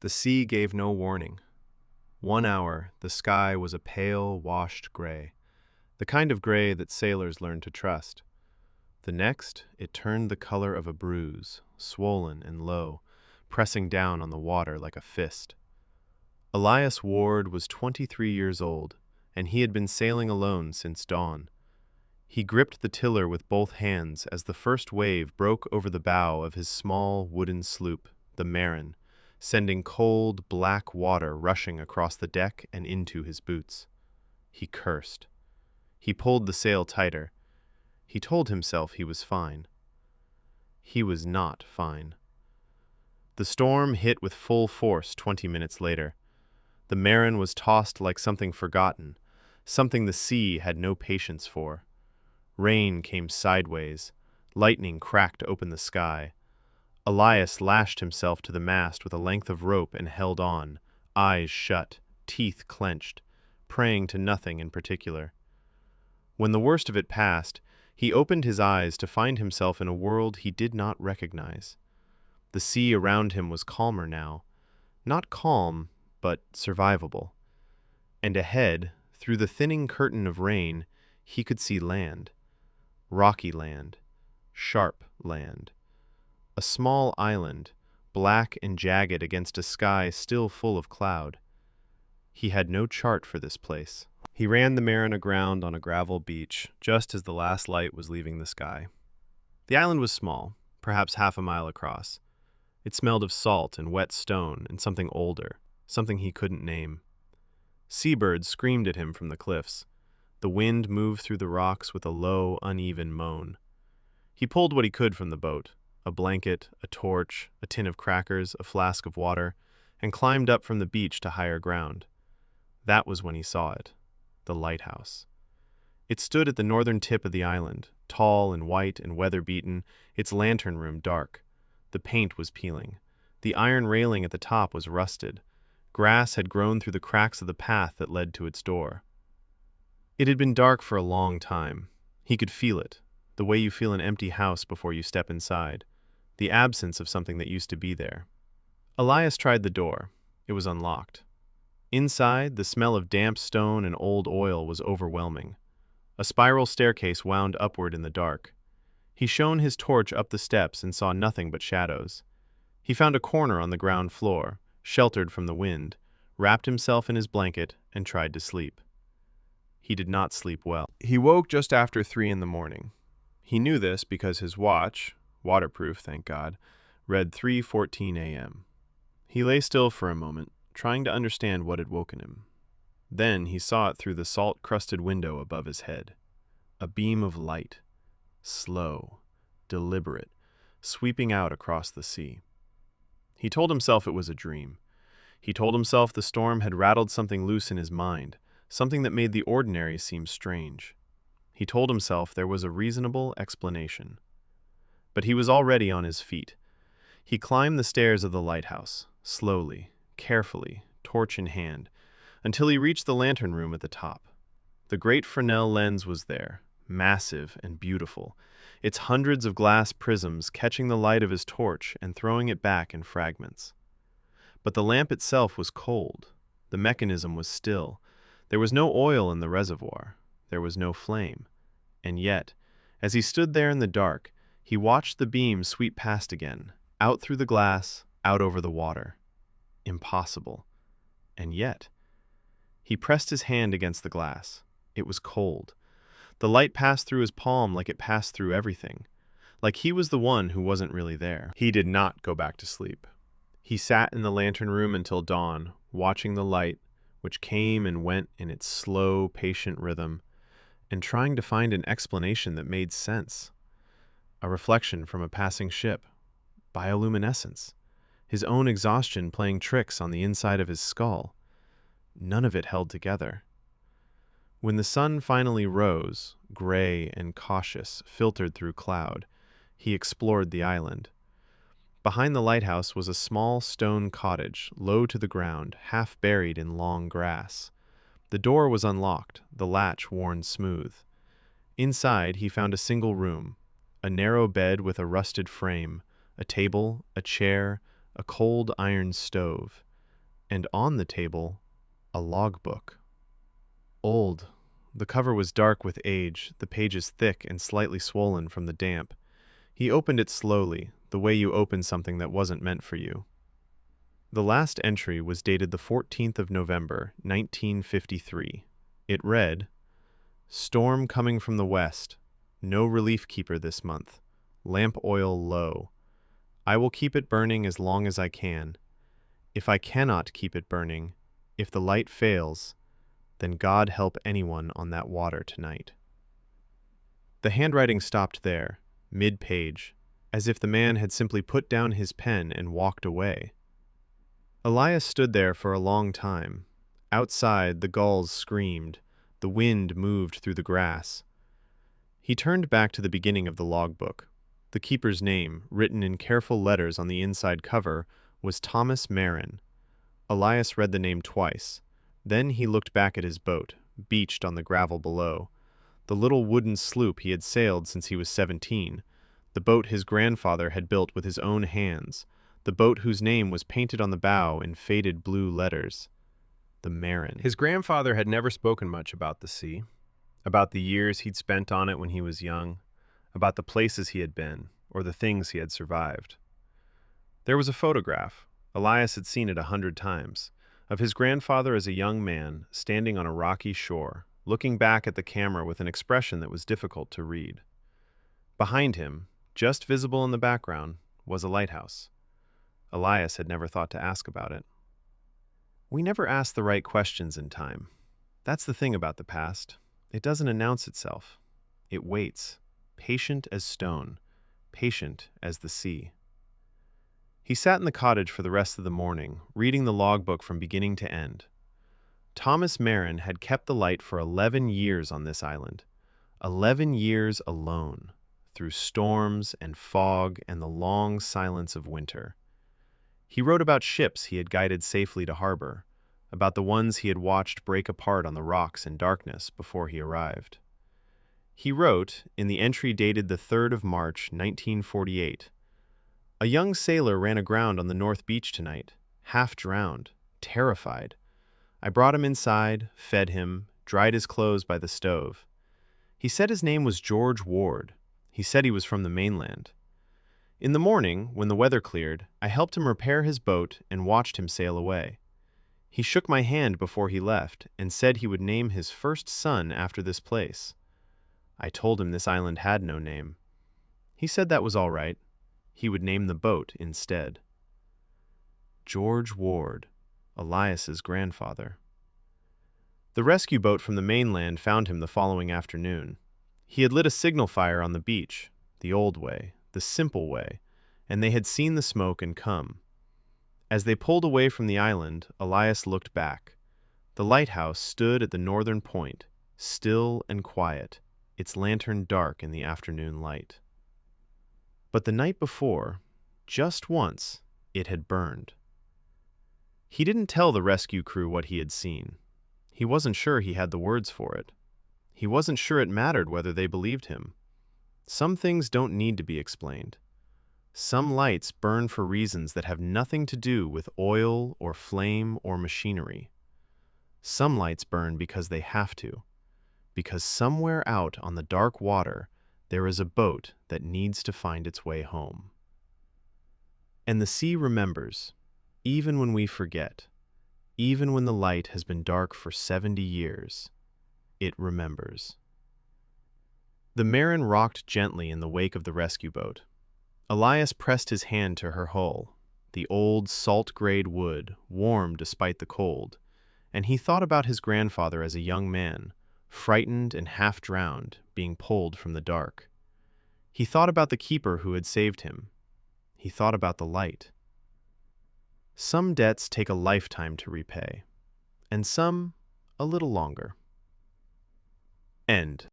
The sea gave no warning. 1 hour, the sky was a pale, washed gray, the kind of gray that sailors learn to trust. The next, it turned the color of a bruise, swollen and low, pressing down on the water like a fist. Elias Ward was 23 years old, and he had been sailing alone since dawn. He gripped the tiller with both hands as the first wave broke over the bow of his small wooden sloop, the Marin, sending cold, black water rushing across the deck and into his boots. He cursed. He pulled the sail tighter. He told himself he was fine. He was not fine. The storm hit with full force 20 minutes later. The Marin was tossed like something forgotten, something the sea had no patience for. Rain came sideways. Lightning cracked open the sky. Elias lashed himself to the mast with a length of rope and held on, eyes shut, teeth clenched, praying to nothing in particular. When the worst of it passed, he opened his eyes to find himself in a world he did not recognize. The sea around him was calmer now. Not calm, but survivable. And ahead, through the thinning curtain of rain, he could see land. Rocky land. Sharp land. A small island, black and jagged against a sky still full of cloud. He had no chart for this place. He ran the Marin aground on a gravel beach just as the last light was leaving the sky. The island was small, perhaps half a mile across. It smelled of salt and wet stone and something older, something he couldn't name. Seabirds screamed at him from the cliffs. The wind moved through the rocks with a low, uneven moan. He pulled what he could from the boat, a blanket, a torch, a tin of crackers, a flask of water, and climbed up from the beach to higher ground. That was when he saw it, the lighthouse. It stood at the northern tip of the island, tall and white and weather-beaten, its lantern room dark. The paint was peeling. The iron railing at the top was rusted. Grass had grown through the cracks of the path that led to its door. It had been dark for a long time. He could feel it, the way you feel an empty house before you step inside, the absence of something that used to be there. Elias tried the door. It was unlocked. Inside, the smell of damp stone and old oil was overwhelming. A spiral staircase wound upward in the dark. He shone his torch up the steps and saw nothing but shadows. He found a corner on the ground floor, sheltered from the wind, wrapped himself in his blanket, and tried to sleep. He did not sleep well. He woke just after 3 in the morning. He knew this because his watch, waterproof, thank God, read 3:14 a.m. He lay still for a moment, trying to understand what had woken him. Then he saw it through the salt-crusted window above his head. A beam of light, slow, deliberate, sweeping out across the sea. He told himself it was a dream. He told himself the storm had rattled something loose in his mind, something that made the ordinary seem strange. He told himself there was a reasonable explanation. But he was already on his feet. He climbed the stairs of the lighthouse, slowly, carefully, torch in hand, until he reached the lantern room at the top. The great Fresnel lens was there, massive and beautiful, its hundreds of glass prisms catching the light of his torch and throwing it back in fragments. But the lamp itself was cold. The mechanism was still. There was no oil in the reservoir. There was no flame. And yet, as he stood there in the dark, he watched the beam sweep past again, out through the glass, out over the water. Impossible. And yet, he pressed his hand against the glass. It was cold. The light passed through his palm like it passed through everything, like he was the one who wasn't really there. He did not go back to sleep. He sat in the lantern room until dawn, watching the light, which came and went in its slow, patient rhythm, and trying to find an explanation that made sense. A reflection from a passing ship, bioluminescence, his own exhaustion playing tricks on the inside of his skull. None of it held together. When the sun finally rose, gray and cautious, filtered through cloud, he explored the island. Behind the lighthouse was a small stone cottage, low to the ground, half buried in long grass. The door was unlocked, the latch worn smooth. Inside, he found a single room, a narrow bed with a rusted frame, a table, a chair, a cold iron stove. and on the table, a logbook. Old. The cover was dark with age, the pages thick and slightly swollen from the damp. He opened it slowly, the way you open something that wasn't meant for you. The last entry was dated the 14th of November, 1953. It read, "Storm coming from the west. No relief keeper this month. Lamp oil low. I will keep it burning as long as I can. If I cannot keep it burning, if the light fails, then God help anyone on that water tonight." The handwriting stopped there, mid-page, as if the man had simply put down his pen and walked away. Elias stood there for a long time. Outside, the gulls screamed. The wind moved through the grass. He turned back to the beginning of the logbook. The keeper's name, written in careful letters on the inside cover, was Thomas Marin. Elias read the name twice. Then he looked back at his boat, beached on the gravel below. The little wooden sloop he had sailed since he was 17. The boat his grandfather had built with his own hands. The boat whose name was painted on the bow in faded blue letters. The Marin. His grandfather had never spoken much about the sea, about the years he'd spent on it when he was young, about the places he had been, or the things he had survived. There was a photograph, Elias had seen it 100 times, of his grandfather as a young man, standing on a rocky shore, looking back at the camera with an expression that was difficult to read. Behind him, just visible in the background, was a lighthouse. Elias had never thought to ask about it. We never ask the right questions in time. That's the thing about the past. It doesn't announce itself. It waits, patient as stone, patient as the sea. He sat in the cottage for the rest of the morning, reading the logbook from beginning to end. Thomas Marin had kept the light for 11 years on this island. 11 years alone, through storms and fog and the long silence of winter. He wrote about ships he had guided safely to harbor, about the ones he had watched break apart on the rocks in darkness before he arrived. He wrote, in the entry dated the 3rd of March, 1948, "A young sailor ran aground on the North Beach tonight, half drowned, terrified. I brought him inside, fed him, dried his clothes by the stove. He said his name was George Ward. He said he was from the mainland. In the morning, when the weather cleared, I helped him repair his boat and watched him sail away. He shook my hand before he left and said he would name his first son after this place. I told him this island had no name. He said that was all right. He would name the boat instead." George Ward, Elias's grandfather. The rescue boat from the mainland found him the following afternoon. He had lit a signal fire on the beach, the old way, the simple way, and they had seen the smoke and come. As they pulled away from the island, Elias looked back. The lighthouse stood at the northern point, still and quiet, its lantern dark in the afternoon light. But the night before, just once, it had burned. He didn't tell the rescue crew what he had seen. He wasn't sure he had the words for it. He wasn't sure it mattered whether they believed him. Some things don't need to be explained. Some lights burn for reasons that have nothing to do with oil or flame or machinery. Some lights burn because they have to, because somewhere out on the dark water there is a boat that needs to find its way home. And the sea remembers, even when we forget, even when the light has been dark for 70 years, it remembers. The Marin rocked gently in the wake of the rescue boat. Elias pressed his hand to her hull, the old salt-grayed wood, warm despite the cold, and he thought about his grandfather as a young man, frightened and half-drowned, being pulled from the dark. He thought about the keeper who had saved him. He thought about the light. Some debts take a lifetime to repay, and some a little longer. End.